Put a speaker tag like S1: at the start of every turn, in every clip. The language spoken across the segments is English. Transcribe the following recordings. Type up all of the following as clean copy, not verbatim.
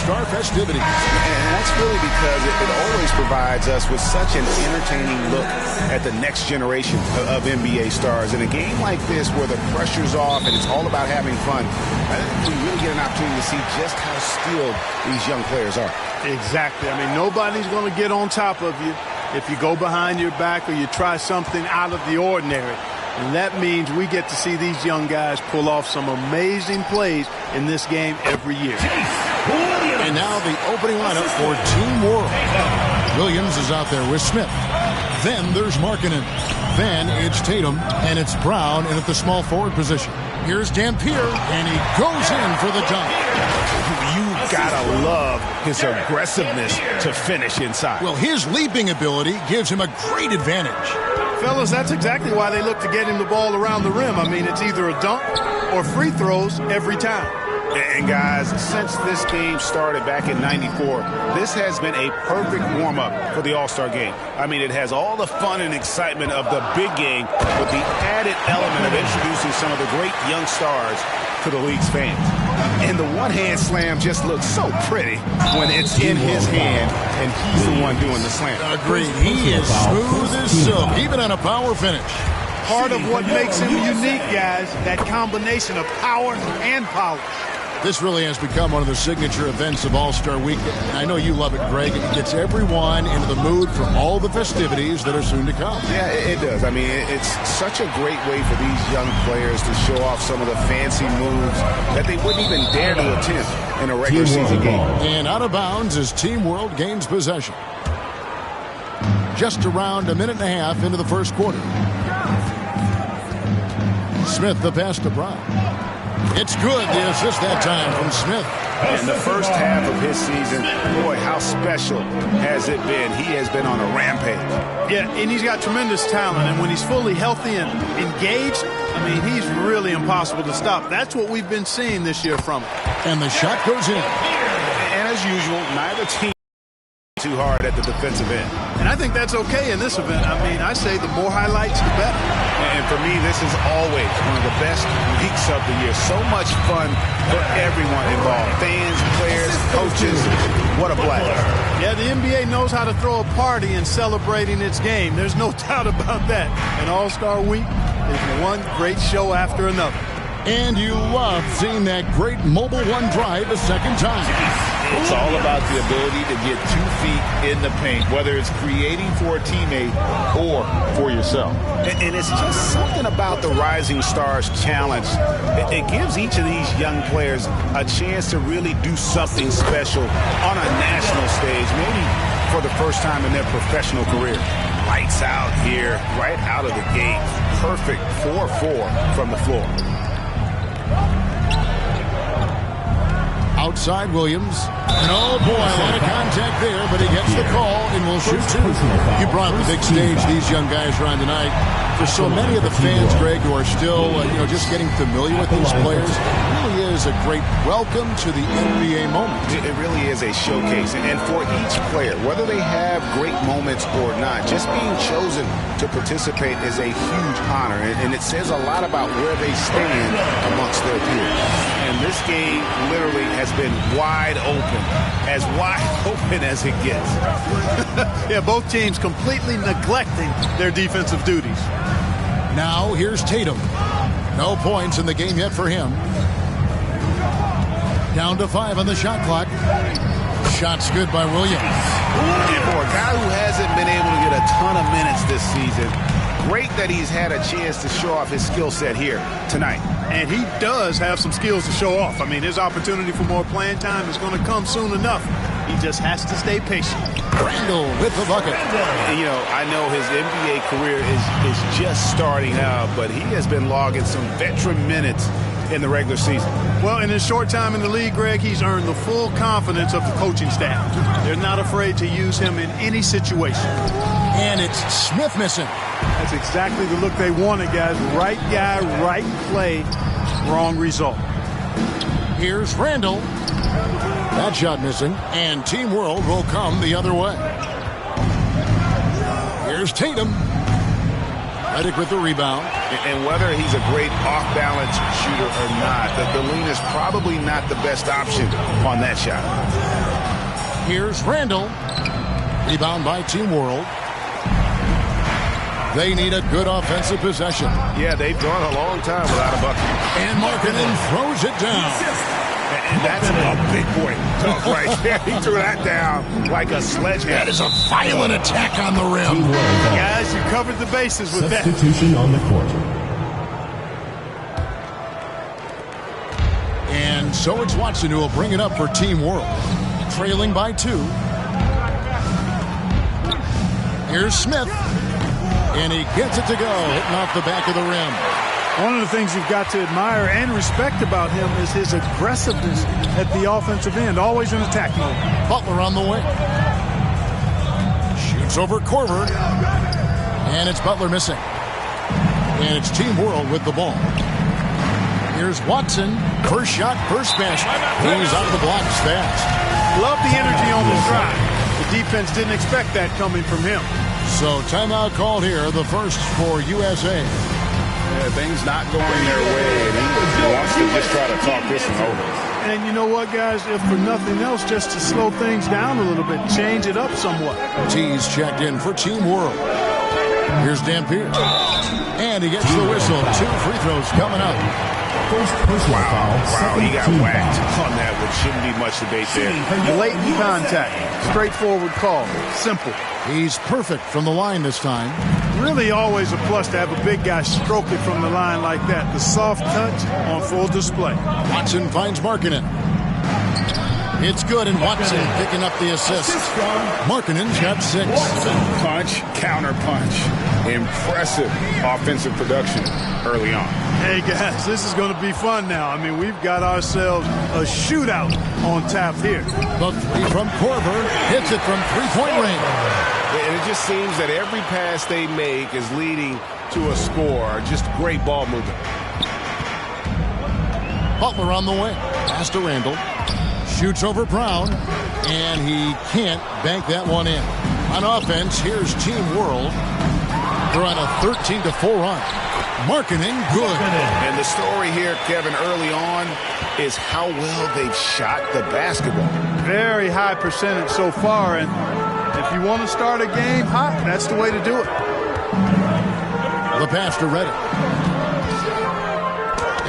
S1: All-Star festivities.
S2: And that's really because it always provides us with such an entertaining look at the next generation of NBA stars. In a game like this where the pressure's off and it's all about having fun, I think we really get an opportunity to see just how skilled these young players are.
S3: Exactly. I mean, nobody's going to get on top of you if you go behind your back or you try something out of the ordinary. And that means we get to see these young guys pull off some amazing plays in this game every year.
S1: And now the opening lineup for Team World. Williams is out there with Smith. Then there's Markkanen. Then it's Tatum, and it's Brown in at the small forward position. Here's Dampier, and he goes in for the dunk.
S2: You gotta love his aggressiveness to finish inside.
S1: Well, his leaping ability gives him a great advantage.
S3: Fellas, that's exactly why they look to get him the ball around the rim. I mean, it's either a dunk or free throws every time.
S2: And guys, since this game started back in '94, this has been a perfect warm-up for the All-Star game. I mean, it has all the fun and excitement of the big game with the added element of introducing some of the great young stars to the league's fans. And the one-hand slam just looks so pretty when it's in his hand and he's the one doing the slam.
S1: Agreed. He is smooth as silk, even on a power finish.
S3: Part of what makes him unique, guys, that combination of power and polish.
S1: This really has become one of the signature events of All-Star Weekend. I know you love it, Greg. It gets everyone into the mood for all the festivities that are soon to come.
S2: Yeah, it does. I mean, it's such a great way for these young players to show off some of the fancy moves that they wouldn't even dare to attempt in a regular season game.
S1: And out of bounds as Team World gains possession. Just around a minute and a half into the first quarter. Smith the pass to Brown. It's good, the assist that time from Smith.
S2: In the first half of his season, boy, how special has it been? He has been on a rampage.
S3: Yeah, and he's got tremendous talent, and when he's fully healthy and engaged, I mean, he's really impossible to stop. That's what we've been seeing this year from him.
S1: And the shot goes in.
S2: And as usual, neither team too hard at the defensive end.
S3: And I think that's okay in this event. I mean, I say the more highlights, the better.
S2: And for me, this is always one of the best weeks of the year. So much fun for everyone involved. Fans, players, coaches. What a blast.
S3: Yeah, the NBA knows how to throw a party in celebrating its game. There's no doubt about that. And All-Star Week is one great show after another.
S1: And you love seeing that great mobile one drive a second time.
S2: It's all about the ability to get 2 feet in the paint, whether it's creating for a teammate or for yourself. And it's just something about the Rising Stars Challenge. It gives each of these young players a chance to really do something special on a national stage, maybe for the first time in their professional career. Lights out here, right out of the gate. Perfect 4-4 from the floor.
S1: Outside Williams. Oh, boy, a lot of contact there, but he gets the call and will shoot 2. You brought the big stage these young guys are on tonight. For so many of the fans, Greg, who are still, just getting familiar with these players, it really is a great welcome to the NBA moment.
S2: It really is a showcase. And for each player, whether they have great moments or not, just being chosen to participate is a huge honor. And it says a lot about where they stand amongst their peers. And this game literally has been wide open as it gets.
S3: Yeah, both teams completely neglecting their defensive duties.
S1: Now here's Tatum. No points in the game yet for him. Down to 5 on the shot clock. Shot's good by Williams.
S2: And for a guy who hasn't been able to get a ton of minutes this season, great that he's had a chance to show off his skill set here tonight.
S3: And he does have some skills to show off. I mean, his opportunity for more playing time is going to come soon enough. He just has to stay patient.
S1: Randle with the bucket.
S2: And, I know his NBA career is just starting out, but he has been logging some veteran minutes in the regular season.
S3: Well, in his short time in the league, Greg, he's earned the full confidence of the coaching staff. They're not afraid to use him in any situation.
S1: And it's Smith missing.
S3: That's exactly the look they wanted, guys. Right guy, right play, wrong result.
S1: Here's Randle. That shot missing, and Team World will come the other way. Here's Tatum. Reddick with the rebound.
S2: And whether he's a great off-balance shooter or not, the lean is probably not the best option on that shot.
S1: Here's Randle. Rebound by Team World. They need a good offensive possession.
S2: Yeah, they've gone a long time without a bucket.
S1: And Markkanen throws it down.
S2: And that's a big boy dunk right there. He threw that down like a sledgehammer.
S1: That is a violent attack on the rim.
S3: Guys, you covered the bases with that.
S4: Substitution on the court.
S1: And so it's Watson who will bring it up for Team World. Trailing by 2. Here's Smith. And he gets it to go, hitting off the back of the rim.
S3: One of the things you've got to admire and respect about him is his aggressiveness at the offensive end, always in attack mode.
S1: Butler on the wing. Shoots over Korver. And it's Butler missing. And it's Team World with the ball. Here's Watson. First shot, first smash. He's out of the blocks fast.
S3: Love the energy on this drive. The defense didn't expect that coming from him.
S1: So timeout called here, the first for USA.
S2: Yeah, things not going their way, and he wants to just try to talk this one over.
S3: And you know what, guys? If for nothing else, just to slow things down a little bit, change it up somewhat.
S1: T's checked in for Team World. Here's Dan Pierce. And he gets the whistle. 2 free throws coming up.
S2: Wow, he got whacked on that, which shouldn't be much debate there.
S3: Blatant contact. Straightforward call. Simple.
S1: He's perfect from the line this time.
S3: Really always a plus to have a big guy stroke it from the line like that. The soft touch on full display.
S1: Watson finds Markkanen. It's good, and Watson picking up the assist. Markkanen's got 6.
S2: Punch, counter punch. Impressive offensive production early on.
S3: Hey, guys, this is going to be fun now. I mean, we've got ourselves a shootout on tap here.
S1: The 3 from Korver hits it from three-point range.
S5: And it just seems that every pass they make is leading to a score. Just great ball movement.
S1: Butler on the wing. Pass to Randle. Shoots over Brown. And he can't bank that one in. On offense, here's Team World. They're on a 13-4 run. Markkanen good.
S2: And the story here, Kevin, early on is how well they've shot the basketball.
S3: Very high percentage so far, and if you want to start a game hot, that's the way to do it.
S1: The pass to Reddick.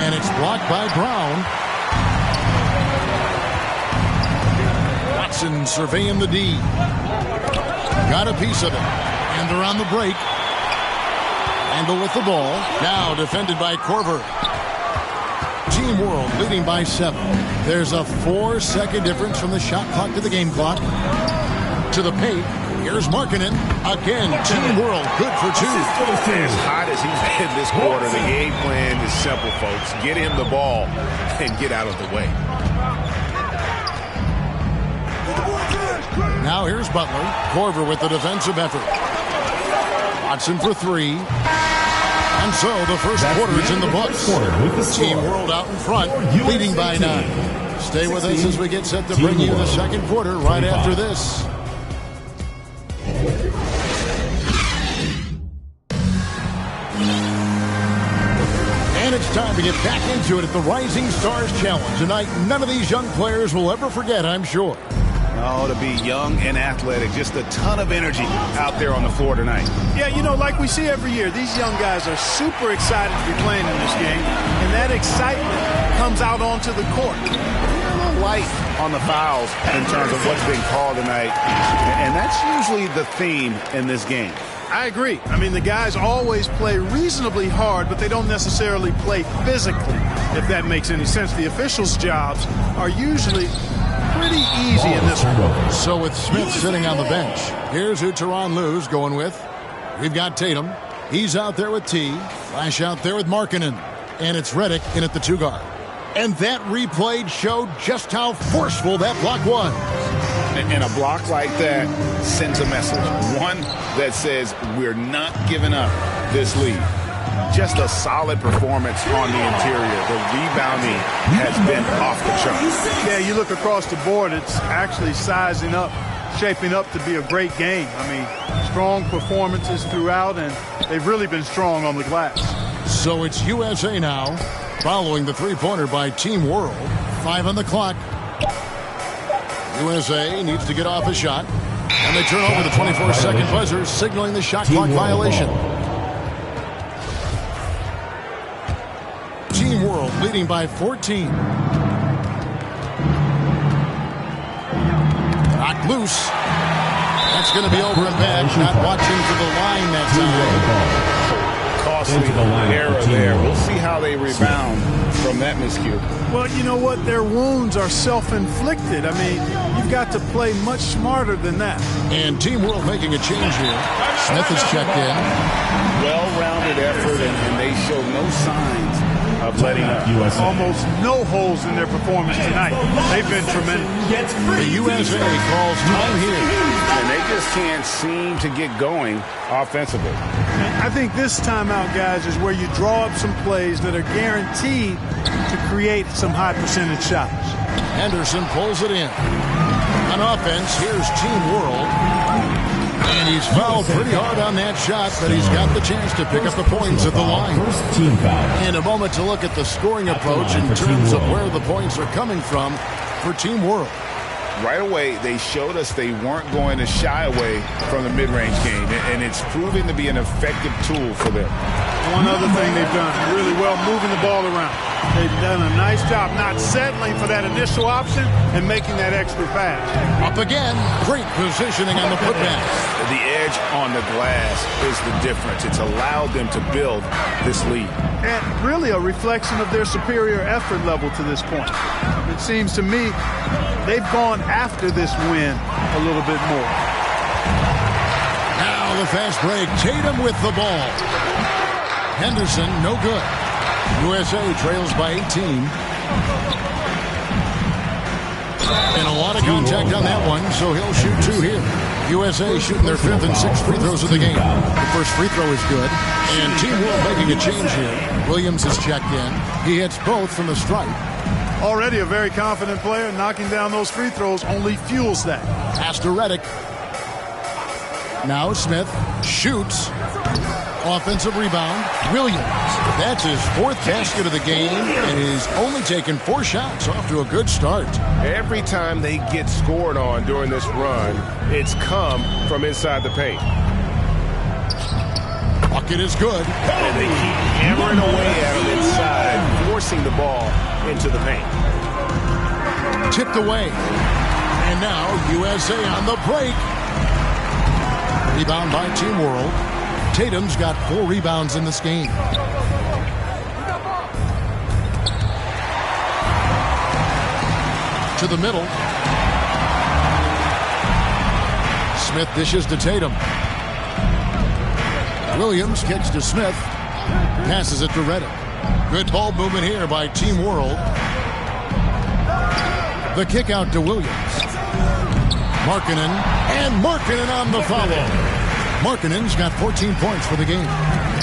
S1: And it's blocked by Brown. Watson surveying the D. Got a piece of it. And they're on the break. Randle with the ball. Now defended by Korver. Team World leading by 7. There's a 4-second difference from the shot clock to the game clock. To the paint. Here's Markkanen. Again, Team World good for 2.
S2: As hot as he's been this quarter, the game plan is simple, folks. Get him the ball and get out of the way.
S1: Now here's Butler. Korver with the defensive effort. Watson for 3. And so the first quarter is in the books. Team World out in front, leading by 9. Stay with us as we get set to bring you the second quarter right after this. And it's time to get back into it at the Rising Stars Challenge. Tonight, none of these young players will ever forget, I'm sure.
S2: Oh, to be young and athletic. Just a ton of energy out there on the floor tonight.
S3: Yeah, you know, like we see every year, these young guys are super excited to be playing in this game, and that excitement comes out onto the court.
S2: A little light on the fouls in terms of what's been called tonight, and that's usually the theme in this game.
S3: I agree. I mean, the guys always play reasonably hard, but they don't necessarily play physically, if that makes any sense. The officials' jobs are usually pretty easy in this one.
S1: So with Smith sitting on the bench, here's who Tyronn Lue's going with. We've got Tatum. He's out there with T. Flash out there with Markkanen. And it's Reddick in at the 2 guard. And that replay showed just how forceful that block was.
S2: And a block like that sends a message. One that says we're not giving up this lead. Just a solid performance on the interior. The rebounding has been off the charts.
S3: Yeah, you look across the board, it's actually sizing up shaping up to be a great game. I mean, strong performances throughout, and they've really been strong on the glass.
S1: So it's USA now, following the three-pointer by Team World. 5 on the clock. USA needs to get off a shot. And they turn over the 24-second buzzer, signaling the shot clock violation. Team World leading by 14. Knocked loose. That's going to be over and back. Not watching for the line that time.
S2: Costly error there. We'll see how they rebound from that miscue.
S3: Well, you know what? Their wounds are self-inflicted. I mean, you've got to play much smarter than that.
S1: And Team World making a change here. Smith is checked in.
S2: Well-rounded effort, and they show no signs of letting up.
S3: Almost no holes in their performance tonight. They've been tremendous.
S1: The USA calls time here.
S2: And they just can't seem to get going offensively.
S3: And I think this timeout, guys, is where you draw up some plays that are guaranteed to create some high percentage shots.
S1: Henderson pulls it in. On offense, here's Team World. And he's fouled pretty hard on that shot, but he's got the chance to pick up the points at the line. In a moment to look at the scoring approach in terms of where the points are coming from for Team World.
S2: Right away, they showed us they weren't going to shy away from the mid-range game, and it's proving to be an effective tool for them.
S3: One other thing they've done really well, moving the ball around. They've done a nice job not settling for that initial option and making that extra pass.
S1: Up again, great positioning on the putback.
S2: The edge on the glass is the difference. It's allowed them to build this lead.
S3: And really a reflection of their superior effort level to this point. It seems to me they've gone after this win a little bit more.
S1: Now the fast break. Tatum with the ball. Henderson, no good. USA trails by 18. And a lot of contact on that one, so he'll shoot 2 here. USA shooting their 5th and 6th free throws of the game. The first free throw is good. And Team World making a change here. Williams is checked in. He hits both from the stripe.
S3: Already a very confident player. Knocking down those free throws only fuels that.
S1: Pass to Redick. Now Smith shoots. Offensive rebound. Williams. That's his 4th basket of the game, and he's only taken 4 shots. Off to a good start.
S5: Every time they get scored on during this run, it's come from inside the paint.
S1: Bucket is good.
S5: And they keep hammering away at him inside, forcing the ball into the paint.
S1: Tipped away. And now USA on the break. Rebound by Team World. Tatum's got 4 rebounds in this game. To the middle. Smith dishes to Tatum. Williams kicks to Smith. Passes it to Redick. Good ball movement here by Team World. The kick out to Williams. Markkanen. And Markkanen on the follow. Markkanen's got 14 points for the game.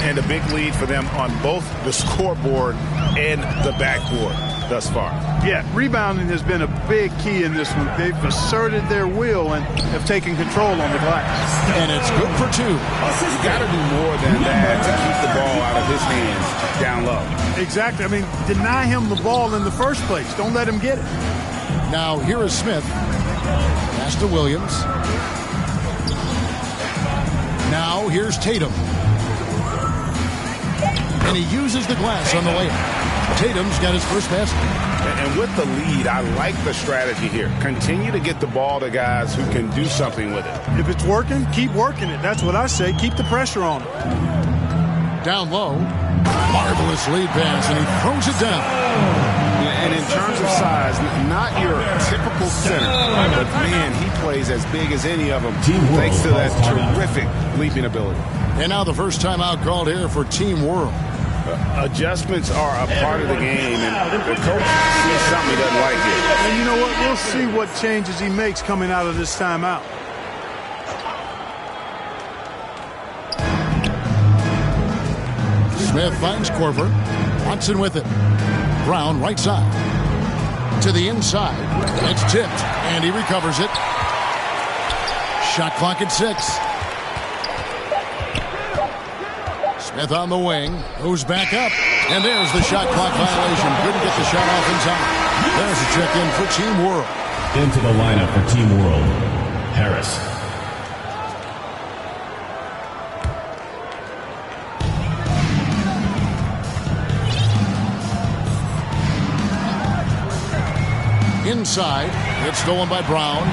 S2: And a big lead for them on both the scoreboard and the backboard thus far.
S3: Yeah, rebounding has been a big key in this one. They've asserted their will and have taken control on the glass.
S1: And it's good for 2.
S2: You got to do more than that to keep the ball out of his hands down low.
S3: Exactly. I mean, deny him the ball in the first place. Don't let him get it.
S1: Now here is Smith. Pass to Williams. Now here's Tatum. And he uses the glass on the layup. Tatum's got his first basket.
S2: And with the lead, I like the strategy here. Continue to get the ball to guys who can do something with it.
S3: If it's working, keep working it. That's what I say. Keep the pressure on it.
S1: Down low. Marvelous lead pass, and he throws it down.
S2: And in terms of size, not your typical center, but man, he plays as big as any of them thanks to that terrific leaping ability.
S1: And now the first timeout called here for Team World.
S2: Adjustments are a part of the game, and the coach sees something he doesn't like here.
S3: And you know what? We'll see what changes he makes coming out of this timeout.
S1: Smith finds Korver. Watson with it. Brown right side. To the inside. It's tipped, and he recovers it. Shot clock at 6. Smith on the wing. Moves back up. And there's the shot clock violation. Couldn't get the shot off in time. There's a check-in for Team World.
S4: Into the lineup for Team World, Harris.
S1: Inside. It's stolen by Brown.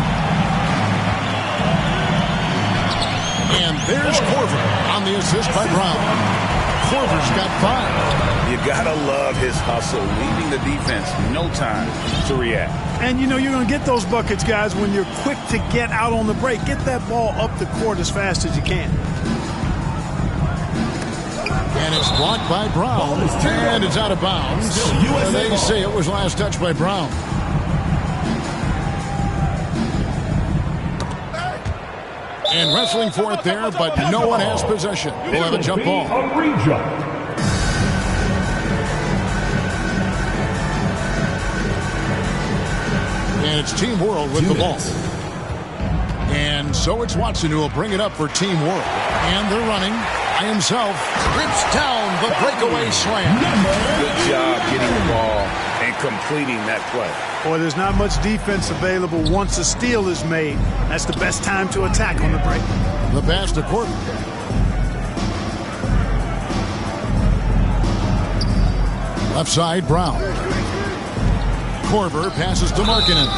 S1: And there's Korver on the assist by Brown. Korver's got 5.
S2: You gotta love his hustle, leaving the defense no time to react.
S3: And you know you're going to get those buckets, guys, when you're quick to get out on the break. Get that ball up the court as fast as you can.
S1: And it's blocked by Brown. And it's out of bounds. They say it was last touched by Brown. And wrestling for it there, but no one has possession. We'll have a jump ball. And it's Team World with the ball. And so it's Watson who will bring it up for Team World. And they're running by himself. Rips down the breakaway slam.
S2: Good job getting the ball and completing that play.
S3: Boy, there's not much defense available once a steal is made. That's the best time to attack on the break.
S1: The pass to Korver. Left side, Brown. Korver passes to Markkanen.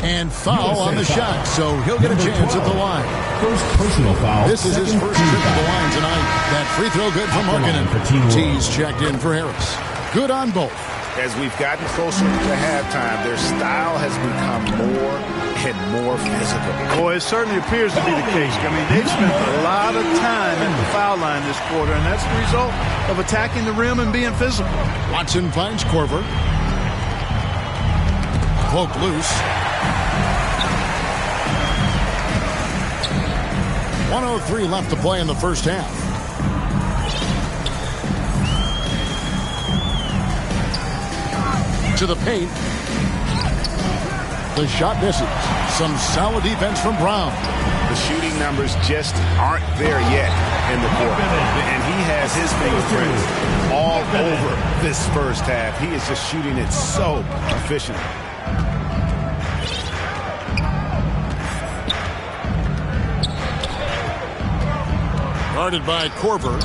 S1: And foul on the shot, so he'll get a chance at the line.
S4: First personal foul.
S1: This is his first trip to the line tonight. That free throw good for Markkanen. T's checked in for Harris. Good on both.
S2: As we've gotten closer to halftime, their style has become more and more physical.
S3: Boy, it certainly appears to be the case. I mean, they've spent a lot of time at the foul line this quarter, and that's the result of attacking the rim and being physical.
S1: Watson finds Korver. Cloak loose. 1:03 left to play in the first half. To the paint. The shot misses. Some solid defense from Brown.
S2: The shooting numbers just aren't there yet in the quarter. And he has his fingerprints all over this first half. He is just shooting it so efficiently.
S1: Guarded by Korver.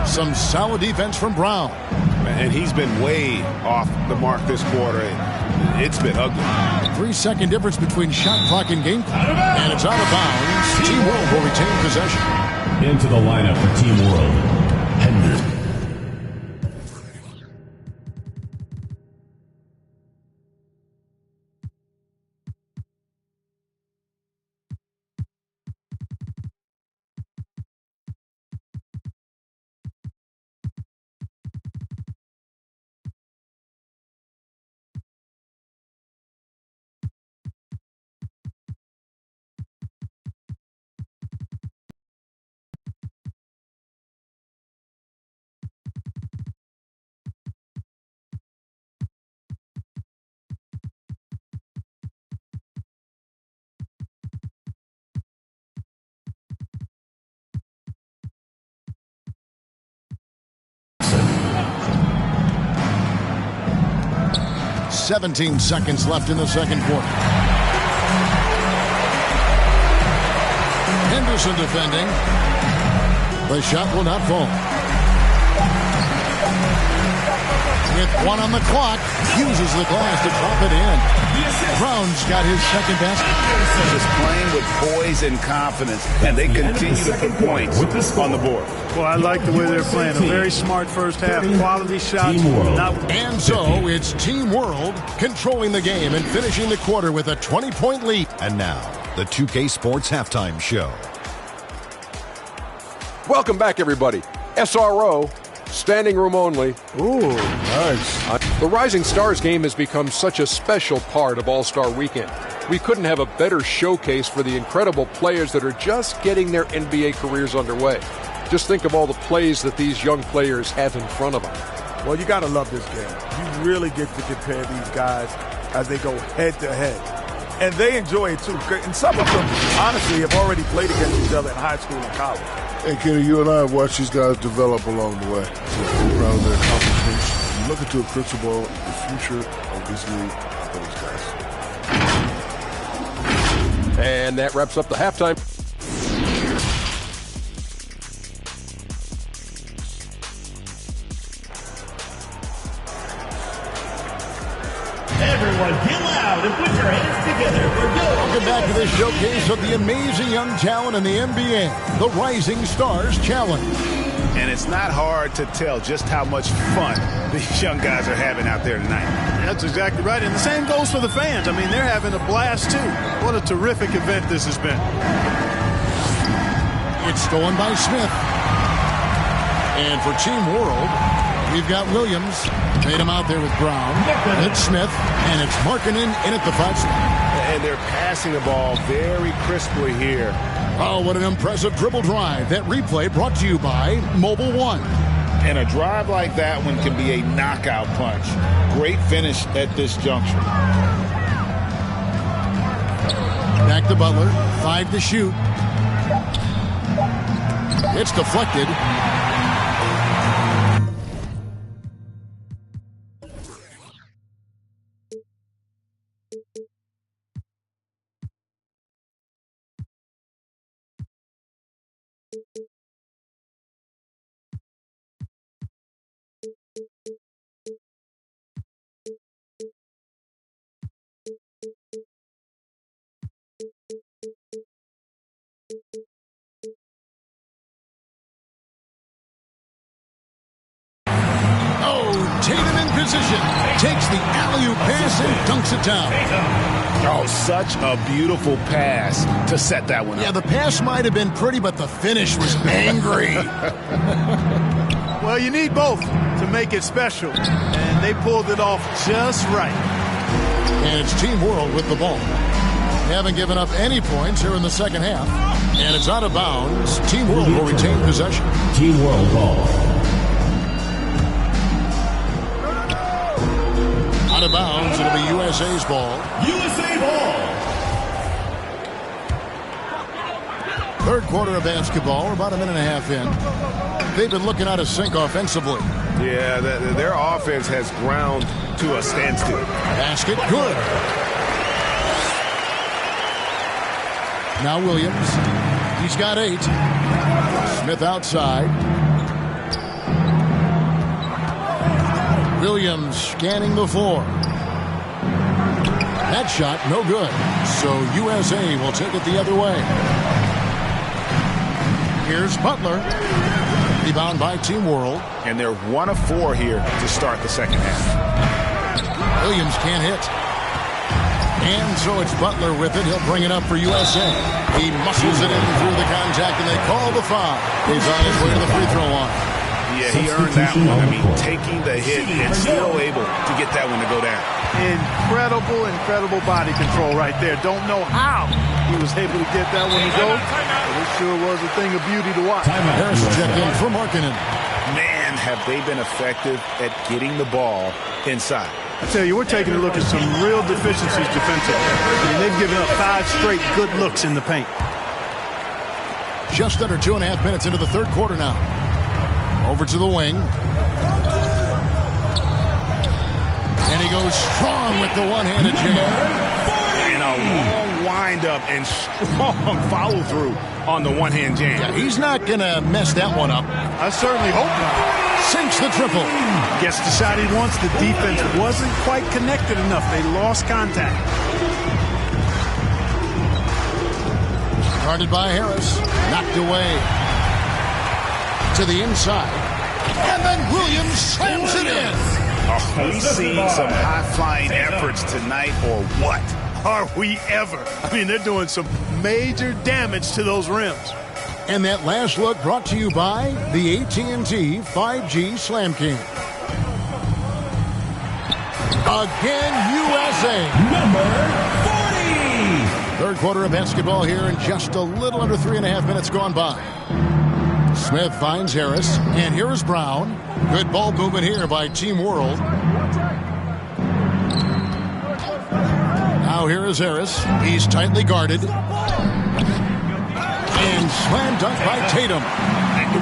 S1: Some solid defense from Brown.
S2: And he's been way off the mark this quarter. It's been ugly.
S1: 3-second difference between shot clock and game clock. And it's out of bounds. Team World will retain possession.
S4: Into the lineup for Team World, Henderson.
S1: Seventeen seconds left in the second quarter. Henderson defending. The shot will not fall. With 1 on the clock, uses the glass to drop it in. Brown's got his second basket.
S2: Just playing with poise and confidence, and they continue to put points on the board.
S3: Well, I like the way they're playing. A very smart first half. Quality shots.
S1: And so it's Team World controlling the game and finishing the quarter with a 20-point lead.
S6: And now, the 2K Sports Halftime Show.
S7: Welcome back, everybody. SRO, standing room only.
S3: Ooh, nice.
S7: The Rising Stars game has become such a special part of All-Star Weekend. We couldn't have a better showcase for the incredible players that are just getting their NBA careers underway. Just think of all the plays that these young players have in front of them.
S8: Well, you got to love this game. You really get to compare these guys as they go head-to-head. And they enjoy it, too. And some of them, honestly, have already played against each other in high school and college.
S9: Hey, Kenny, you and I have watched these guys develop along the way. So I'm proud of their accomplishments. You look into a crystal ball, the future of this league, those guys.
S7: And that wraps up the halftime.
S4: Everyone get loud and put your hands together for
S1: Welcome back to this showcase of the amazing young talent in the NBA, the Rising Stars Challenge.
S2: And it's not hard to tell just how much fun these young guys are having out there tonight.
S3: That's exactly right. And the same goes for the fans. I mean, they're having a blast, too. What a terrific event this has been.
S1: It's stolen by Smith. And for Team World, we've got Williams. Made him out there with Brown. It's Smith, and it's Markkanen in at the 5 spot.
S2: And they're passing the ball very crisply here.
S1: Oh, what an impressive dribble drive. That replay brought to you by Mobile One.
S2: And a drive like that one can be a knockout punch. Great finish at this juncture.
S1: Back to Butler. 5 to shoot. It's deflected. Tatum in position, takes the alley-oop pass and dunks it down.
S2: Oh, such a beautiful pass to set that one up.
S1: Yeah, the pass might have been pretty, but the finish was angry.
S3: Well, you need both to make it special, and they pulled it off just right.
S1: And it's Team World with the ball. They haven't given up any points here in the second half, and it's out of bounds. Team World will retain possession.
S4: Team World ball.
S1: Out of bounds, it'll be USA's ball.
S4: USA ball.
S1: Third quarter of basketball. We're about a minute and a half in. They've been looking out of sync offensively.
S5: Yeah, their offense has ground to a standstill.
S1: Basket, good. Now Williams. He's got 8. Smith outside. Williams scanning the floor. That shot, no good. So USA will take it the other way. Here's Butler. Rebound by Team World.
S2: And they're 1 of 4 here to start the second half.
S1: Williams can't hit. And so it's Butler with it. He'll bring it up for USA. He muscles it in through the contact, and they call the foul. He's on his way to the free throw line.
S2: Yeah, he earned that one. I mean, taking the hit and still able to get that one to go down.
S3: Incredible body control right there. Don't know how he was able to get that one to go, but it sure was a thing of beauty to watch.
S1: Harris checked in for Markkanen.
S2: Man, have they been effective at getting the ball inside.
S3: I tell you, we're taking a look at some real deficiencies defensively. I mean, they've given up 5 straight good looks in the paint.
S1: Just under 2.5 minutes into the third quarter now. Over to the wing. And he goes strong with the one-handed jam.
S2: And a long windup and strong follow-through on the one-hand jam.
S1: Yeah, he's not going to mess that one up.
S3: I certainly hope not.
S1: Sinks the triple.
S3: Gets the shot he wants. The defense wasn't quite connected enough. They lost contact.
S1: Guarded by Harris. Knocked away. To the inside. And then Williams slams it in.
S2: Are we seeing some high-flying efforts tonight or what?
S3: Are we ever? I mean, they're doing some major damage to those rims.
S1: And that last look brought to you by the AT&T 5G Slam King. Again, USA.
S4: Number 40.
S1: Third quarter of basketball here in just a little under 3.5 minutes gone by. Smith finds Harris, and here is Brown. Good ball movement here by Team World. Now Now here is Harris. He's tightly guarded. And slam dunk by Tatum.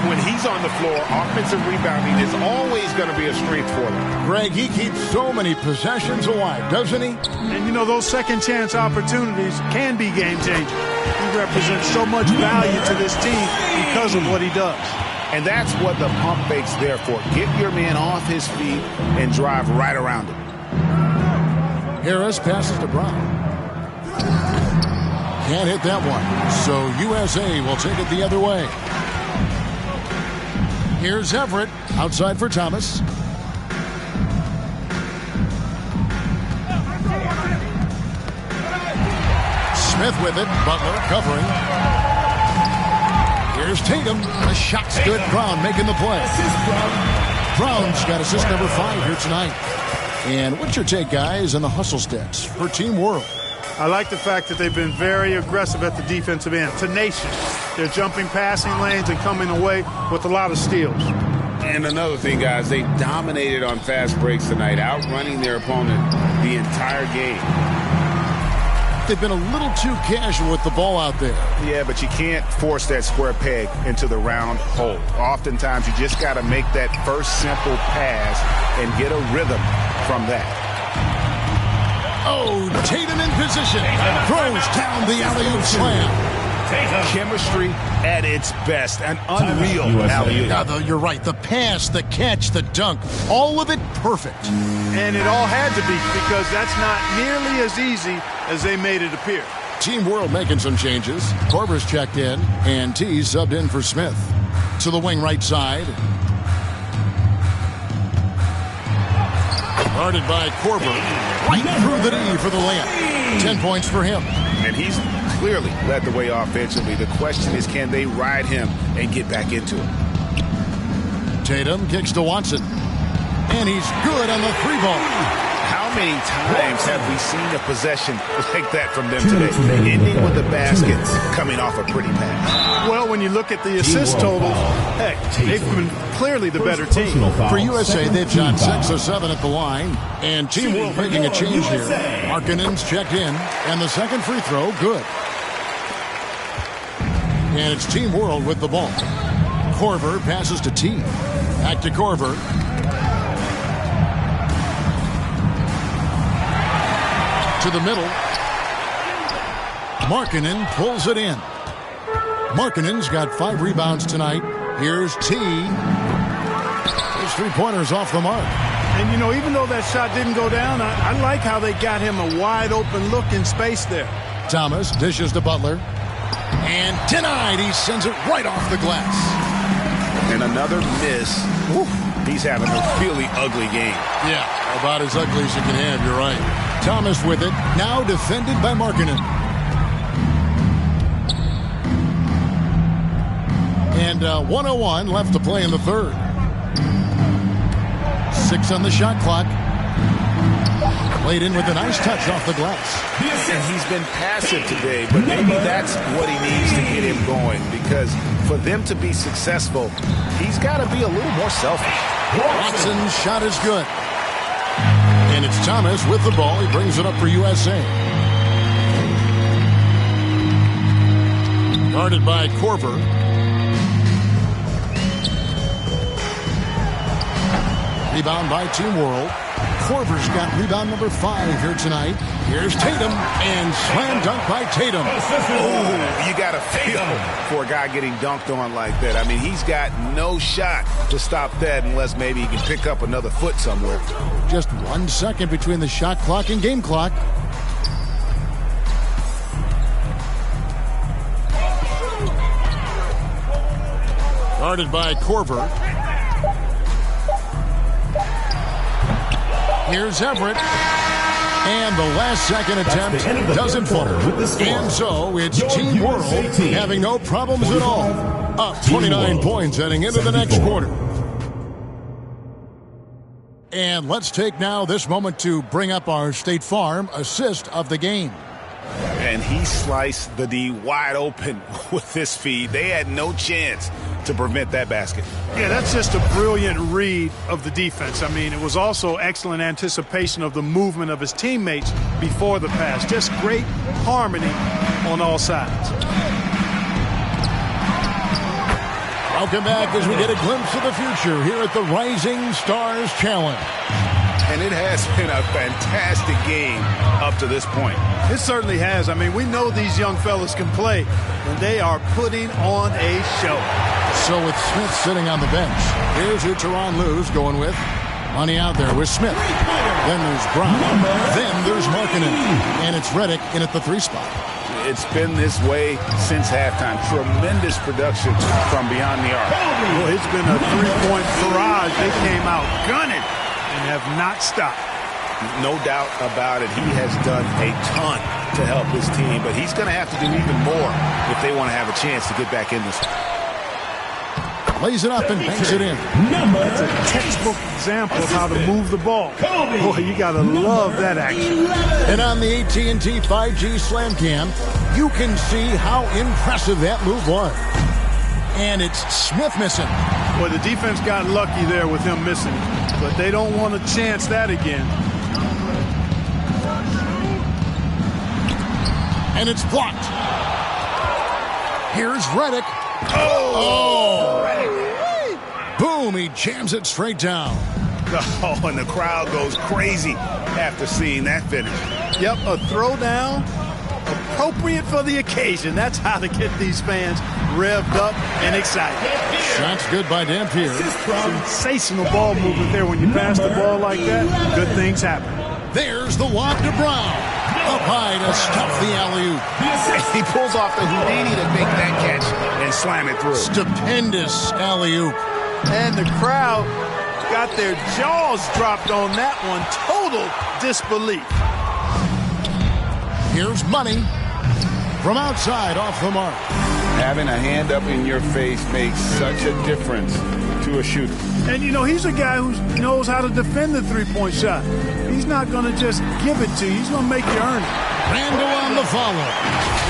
S2: When he's on the floor, offensive rebounding is always going to be a strength for them.
S1: Greg, he keeps so many possessions alive, doesn't he?
S3: And, you know, those second-chance opportunities can be game-changing. He represents so much value to this team because of what he does.
S2: And that's what the pump fake's there for. Get your man off his feet and drive right around him.
S1: Harris passes to Brown. Can't hit that one. So USA will take it the other way. Here's Everett outside for Thomas. Smith with it. Butler covering. Here's Tatum. The shot's good. Brown making the play. Brown's got assist number 5 here tonight. And what's your take, guys, on the hustle stats for Team World?
S3: I like the fact that they've been very aggressive at the defensive end. Tenacious. They're jumping passing lanes and coming away with a lot of steals.
S2: And another thing, guys, they dominated on fast breaks tonight, outrunning their opponent the entire game.
S1: They've been a little too casual with the ball out there.
S2: Yeah, but you can't force that square peg into the round hole. Oftentimes, you just got to make that first simple pass and get a rhythm from that.
S1: Oh, Tatum in position. Throws down the alley-oop slam.
S2: Chemistry at its best. An unreal alley-oop.
S1: Yeah, you're right. The pass, the catch, the dunk, all of it perfect.
S3: And it all had to be because that's not nearly as easy as they made it appear.
S1: Team World making some changes. Korver's checked in, and T subbed in for Smith. To the wing right side. Guarded by Korver. Right through the knee for the layup. 10 points for him.
S2: And he's clearly led the way offensively. The question is, can they ride him and get back into it?
S1: Tatum kicks to Watson. And he's good on the 3-ball.
S2: How many times have we seen a possession like that from them today? Ending with a basket, coming off a pretty pass.
S3: Well, when you look at the assist totals, heck, they've been clearly the better team.
S1: For USA, they've shot 6 of 7 at the line. And Team World making a change here. Markkanen's checked in. And the second free throw, good. And it's Team World with the ball. Korver passes to T. Back to Korver. To the middle. Markkanen pulls it in. Markkanen's got 5 rebounds tonight. Here's T. His 3-pointers off the mark.
S3: And, you know, even though that shot didn't go down, I like how they got him a wide-open look in space there.
S1: Thomas dishes to Butler. And denied. He sends it right off the glass.
S2: And another miss. Woo. He's having a really ugly game.
S1: Yeah, about as ugly as you can have, you're right. Thomas with it, now defended by Markkanen. And 1:01 left to play in the third. 6 on the shot clock. Played in with a nice touch off the glass.
S2: And he's been passive today, but maybe that's what he needs to get him going, because for them to be successful, he's got to be a little more selfish.
S1: Watson's shot is good. And it's Thomas with the ball. He brings it up for USA. Guarded by Korver. Rebound by Team World. Korver's got rebound number 5 here tonight. Here's Tatum, and slam dunk by Tatum.
S2: Oh, you got to feel for a guy getting dunked on like that. I mean, he's got no shot to stop that unless maybe he can pick up another foot somewhere.
S1: Just 1 second between the shot clock and game clock. Guarded by Korver. Here's Everett. And the last second attempt doesn't fall. And so it's Team World having no problems at all. Up 29 points heading into the next quarter. And let's take now this moment to bring up our State Farm assist of the game.
S2: And he sliced the D wide open with this feed. They had no chance to prevent that basket.
S3: Yeah, that's just a brilliant read of the defense. I mean, it was also excellent anticipation of the movement of his teammates before the pass. Just great harmony on all sides.
S1: Welcome back as we get a glimpse of the future here at the Rising Stars Challenge.
S2: And it has been a fantastic game up to this point.
S3: It certainly has. I mean, we know these young fellas can play, and they are putting on a show.
S1: So with Smith sitting on the bench, here's who Tyronn Lue's going with. Money out there with Smith. Then there's Brown. Then there's Markkanen. And it's Redick in at the 3 spot.
S2: It's been this way since halftime. Tremendous production from beyond the arc.
S3: Well, it's been a 3-point barrage. They came out gunning and have not stopped.
S2: No doubt about it. He has done a ton to help his team, but he's going to have to do even more if they want to have a chance to get back in this one.
S1: Lays it up and banks it in.
S3: That's a textbook example of how to move the ball. Boy, you got to love that action.
S1: And on the AT&T 5G Slam Cam, you can see how impressive that move was. And it's Smith missing.
S3: Well, the defense got lucky there with him missing, but they don't want to chance that again.
S1: And it's blocked. Here's Redick. Oh! Boom, he jams it straight down.
S2: Oh, and the crowd goes crazy after seeing that finish.
S3: Yep, a throwdown appropriate for the occasion. That's how to get these fans revved up and excited.
S1: Shot's good by Dampier.
S3: Sensational ball movement there. When you pass the ball like that, good things happen.
S1: There's the lob to Brown. Up high to stuff the alley-oop.
S2: He pulls off the Houdini to make that catch and slam it through.
S1: Stupendous alley-oop.
S3: And the crowd got their jaws dropped on that one. Total disbelief.
S1: Here's Money from outside off the mark.
S2: Having a hand up in your face makes such a difference to a shooter.
S3: And, you know, he's a guy who knows how to defend the three-point shot. He's not going to just give it to you. He's going to make you earn it.
S1: Randle on the follow.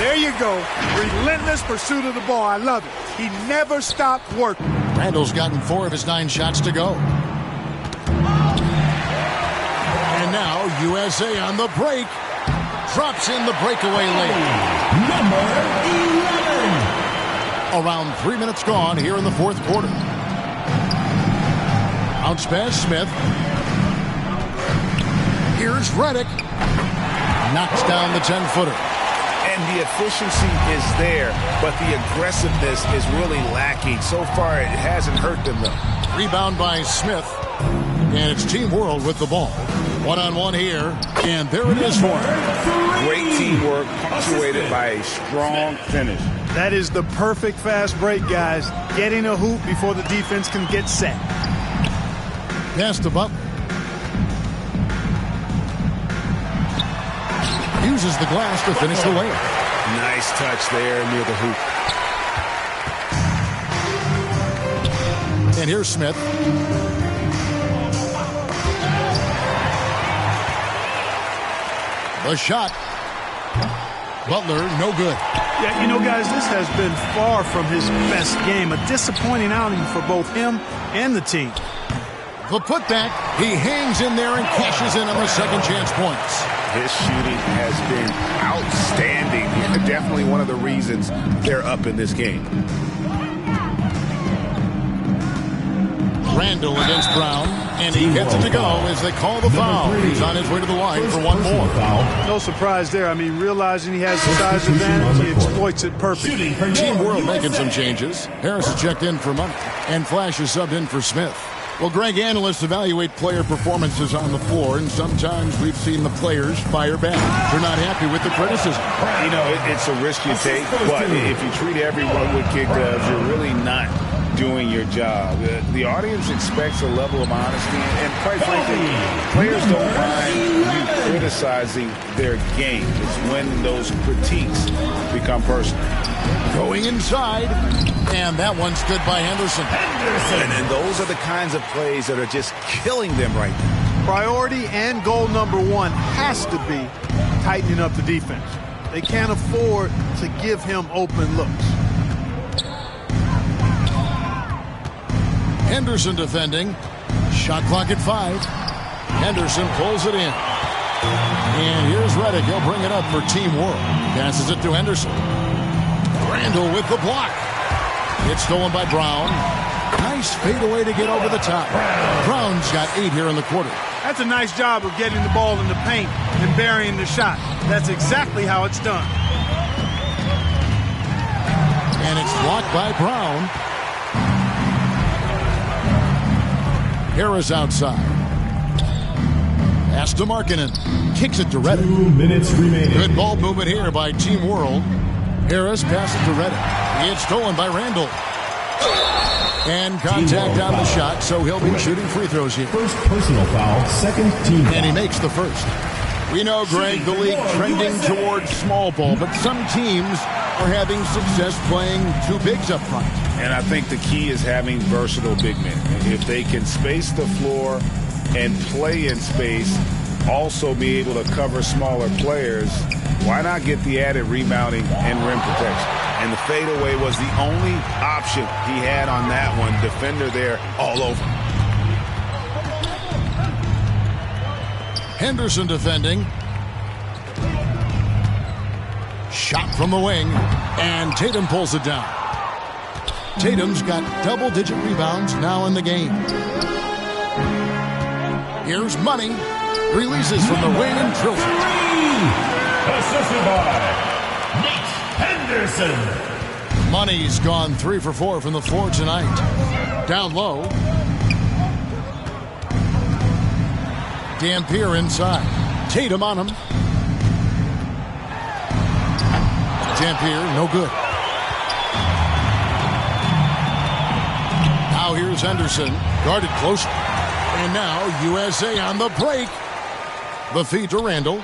S3: There you go. Relentless pursuit of the ball. I love it. He never stopped working.
S1: Randle's gotten 4 of his 9 shots to go. And now USA on the break. Drops in the breakaway lane.
S4: Number 11.
S1: Around 3 minutes gone here in the 4th quarter. Bounce pass, Smith. Here's Redick. Knocks down the 10-footer.
S2: And the efficiency is there, but the aggressiveness is really lacking. So far, it hasn't hurt them, though.
S1: Rebound by Smith. And it's Team World with the ball. One-on-one here, and there it is for him.
S2: Great teamwork punctuated by a strong finish.
S3: That is the perfect fast break, guys. Getting a hoop before the defense can get set.
S1: Pass to Butler. Uses the glass to finish the layup.
S2: Nice touch there near the hoop.
S1: And here's Smith. The shot. Butler, no good.
S3: Yeah, you know, guys, this has been far from his best game. A disappointing outing for both him and the team.
S1: The putback, he hangs in there and cashes in on the second chance points.
S2: His shooting has been outstanding. Definitely one of the reasons they're up in this game.
S1: Randle against Brown, and he gets it to go as they call the foul. He's on his way to the line for one more.
S3: No surprise there. I mean, realizing he has the size advantage, he exploits it perfectly.
S1: Team World making some changes. Harris is checked in for Money, and Flash is subbed in for Smith. Well, Greg, analysts evaluate player performances on the floor, and sometimes we've seen the players fire back. They're not happy with the criticism.
S2: You know, it's a risk you take, but if you treat everyone with kid gloves, you're really not doing your job. The audience expects a level of honesty, and quite frankly, players don't mind you criticizing their game. It's when those critiques become personal.
S1: Going inside, and that one's good by Henderson.
S2: And those are the kinds of plays that are just killing them right now.
S3: Priority and goal number one has to be tightening up the defense. They can't afford to give him open looks.
S1: Henderson defending. Shot clock at 5. Henderson pulls it in. And here's Reddick. He'll bring it up for Team World. Passes it to Henderson. Randle with the block. It's stolen by Brown. Nice fadeaway to get over the top. Brown's got 8 here in the quarter.
S3: That's a nice job of getting the ball in the paint and burying the shot. That's exactly how it's done.
S1: And it's blocked by Brown. Harris outside. Pass to Markkanen. Kicks it to Reddick.
S4: 2 minutes remaining.
S1: Good ball movement here by Team World. Harris passes to Reddick. It's stolen by Randle. And contact on the shot, so he'll be shooting free throws here.
S4: First personal foul, second team foul.
S1: And he makes the first. We know, Greg, the league trending towards small ball, but some teams are having success playing 2 bigs up front.
S2: And I think the key is having versatile big men. If they can space the floor and play in space, also be able to cover smaller players, why not get the added rebounding and rim protection? And the fadeaway was the only option he had on that one. Defender there all over.
S1: Henderson defending. Shot from the wing. And Tatum pulls it down. Tatum's got double-digit rebounds now in the game. Here's Money. Releases from the wing and drills it.
S4: Assisted by Nate Henderson.
S1: Money's gone 3 for 4 from the floor tonight. Down low. Dampier inside. Tatum on him. Dampier, no good. Now here's Henderson. Guarded closely. And now USA on the break. The feed to Randle.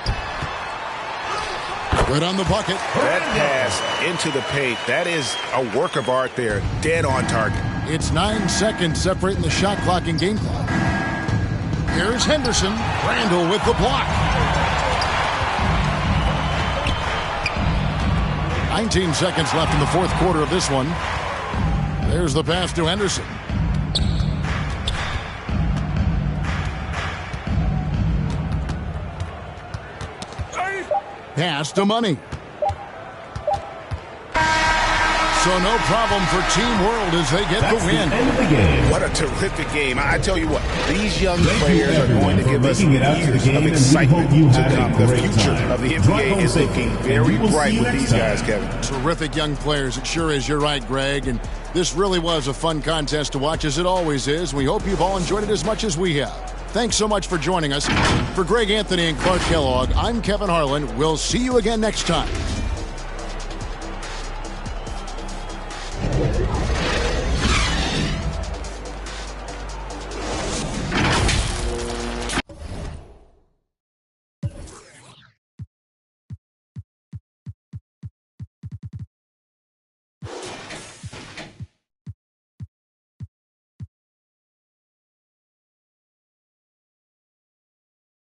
S1: Good on the bucket.
S2: That pass into the paint, that is a work of art there. Dead on target.
S1: It's 9 seconds separating the shot clock and game clock. Here's Henderson. Randle with the block. 19 seconds left in the 4th quarter of this one. There's the pass to Henderson. Pass to Money. So no problem for Team World as they get the win.
S2: What a terrific game. I tell you what, these young players are going to give us years of excitement to come. The future of the NBA is looking very bright with these guys, Kevin.
S1: Terrific young players. It sure is. You're right, Greg. And this really was a fun contest to watch, as it always is. We hope you've all enjoyed it as much as we have. Thanks so much for joining us. For Greg Anthony and Clark Kellogg, I'm Kevin Harlan. We'll see you again next time.